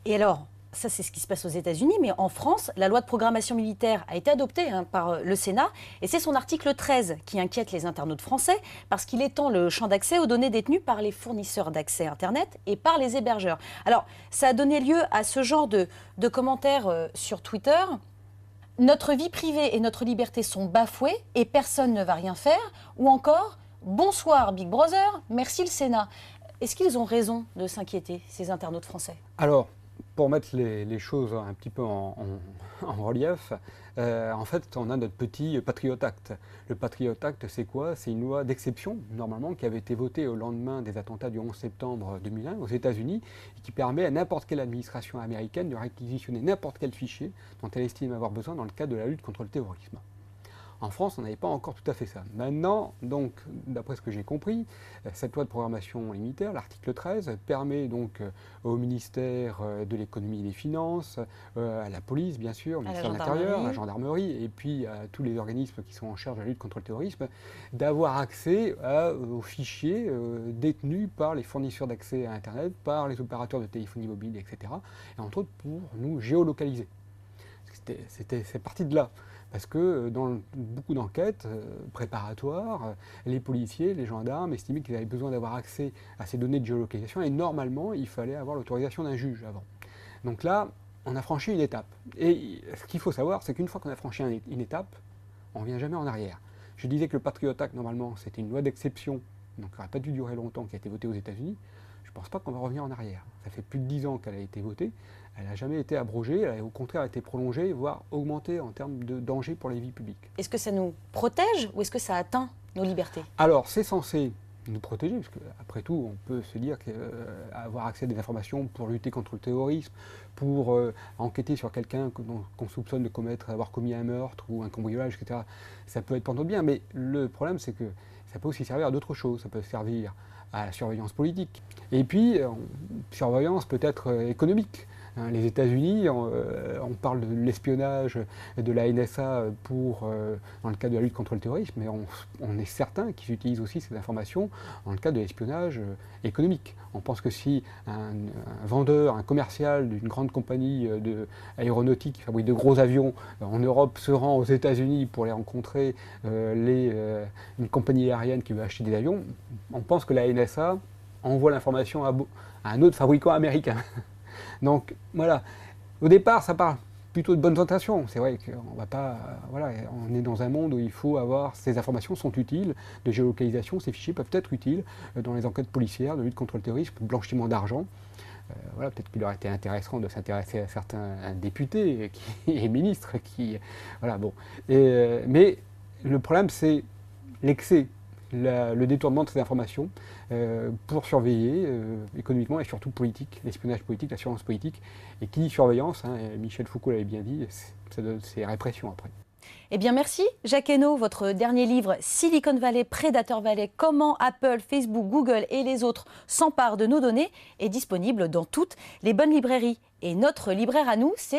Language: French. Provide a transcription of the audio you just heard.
Et alors, ça c'est ce qui se passe aux États-Unis, mais en France, la loi de programmation militaire a été adoptée par le Sénat, et c'est son article 13 qui inquiète les internautes français, parce qu'il étend le champ d'accès aux données détenues par les fournisseurs d'accès Internet et par les hébergeurs. Alors, ça a donné lieu à ce genre de commentaires sur Twitter. Notre vie privée et notre liberté sont bafouées et personne ne va rien faire, ou encore bonsoir Big Brother, merci le Sénat. Est-ce qu'ils ont raison de s'inquiéter, ces internautes français? Alors, pour mettre les choses un petit peu en relief, en fait, on a notre petit Patriot Act. Le Patriot Act, c'est quoi? C'est une loi d'exception, normalement, qui avait été votée au lendemain des attentats du 11 septembre 2001 aux États-Unis, et qui permet à n'importe quelle administration américaine de réquisitionner n'importe quel fichier dont elle estime avoir besoin dans le cadre de la lutte contre le terrorisme. En France, on n'avait pas encore tout à fait ça. Maintenant, donc, d'après ce que j'ai compris, cette loi de programmation militaire, l'article 13, permet donc au ministère de l'économie et des finances, à la police bien sûr, au ministère de l'Intérieur, à la gendarmerie, et puis à tous les organismes qui sont en charge de la lutte contre le terrorisme, d'avoir accès aux fichiers détenus par les fournisseurs d'accès à Internet, par les opérateurs de téléphonie mobile, etc. Et entre autres pour nous géolocaliser. C'est parti de là. Parce que dans beaucoup d'enquêtes préparatoires, les policiers, les gendarmes estimaient qu'ils avaient besoin d'avoir accès à ces données de géolocalisation et normalement, il fallait avoir l'autorisation d'un juge avant. Donc là, on a franchi une étape. Et ce qu'il faut savoir, c'est qu'une fois qu'on a franchi une étape, on ne revient jamais en arrière. Je disais que le Patriot Act, normalement, c'était une loi d'exception, donc qui n'aurait pas dû durer longtemps, qui a été votée aux États-Unis. Je ne pense pas qu'on va revenir en arrière. Ça fait plus de 10 ans qu'elle a été votée. Elle n'a jamais été abrogée, elle a au contraire été prolongée, voire augmentée en termes de danger pour les vies publiques. Est-ce que ça nous protège ou est-ce que ça atteint nos libertés? Alors, c'est censé nous protéger, parce qu'après tout, on peut se dire qu'avoir accès à des informations pour lutter contre le terrorisme, pour enquêter sur quelqu'un qu'on soupçonne d'avoir commis un meurtre ou un cambriolage, etc., ça peut être pour notre bien. Mais le problème, c'est que ça peut aussi servir à d'autres choses. Ça peut servir à la surveillance politique. Et puis, surveillance peut-être économique. Les États-Unis, on parle de l'espionnage de la NSA dans le cadre de la lutte contre le terrorisme, mais on est certain qu'ils utilisent aussi ces informations dans le cadre de l'espionnage économique. On pense que si un vendeur, un commercial d'une grande compagnie aéronautique qui fabrique de gros avions en Europe se rend aux États-Unis pour aller rencontrer une compagnie aérienne qui veut acheter des avions, on pense que la NSA envoie l'information à un autre fabricant américain. Donc voilà, au départ ça part plutôt de bonnes intentions. C'est vrai qu'on va pas, on est dans un monde où il faut avoir, ces informations sont utiles, de géolocalisation, ces fichiers peuvent être utiles dans les enquêtes policières, de lutte contre le terrorisme, blanchiment d'argent. Peut-être qu'il aurait été intéressant de s'intéresser à certains députés et ministres mais le problème c'est l'excès. Le détournement de ces informations pour surveiller économiquement et surtout politique, l'espionnage politique, la surveillance politique. Et qui dit surveillance, Michel Foucault l'avait bien dit, c'est répression après. Eh bien merci Jacques Hainaut, votre dernier livre Silicon Valley, Predator Valley, comment Apple, Facebook, Google et les autres s'emparent de nos données est disponible dans toutes les bonnes librairies. Et notre libraire à nous, c'est